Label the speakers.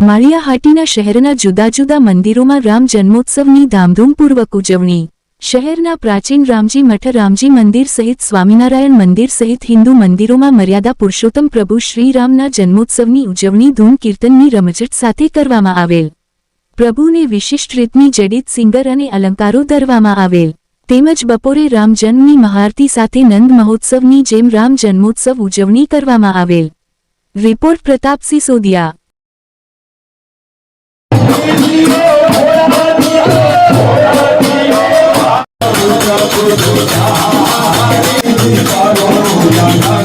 Speaker 1: માળિયાહાટીના શહેરના જુદા જુદા મંદિરોમાં રામ જન્મોત્સવની ધામધૂમપૂર્વક ઉજવણી। શહેરના પ્રાચીન રામજી મઠ, રામજી મંદિર સહિત સ્વામિનારાયણ મંદિર સહિત હિન્દુ મંદિરોમાં મર્યાદા પુરુષોત્તમ પ્રભુ શ્રીરામના જન્મોત્સવની ઉજવણી ધૂમ કીર્તનની રમઝટ સાથે કરવામાં આવેલ। પ્રભુને વિશિષ્ટ રીતની જડિત સિંગર અને અલંકારો ધરવામાં આવેલ। તેમજ બપોરે રામ જન્મની મહાઆરતી સાથે નંદ મહોત્સવની જેમ રામ જન્મોત્સવ ઉજવણી કરવામાં આવેલ। રિપોર્ટ પ્રતાપસિંહ સોદિયા।
Speaker 2: Oh,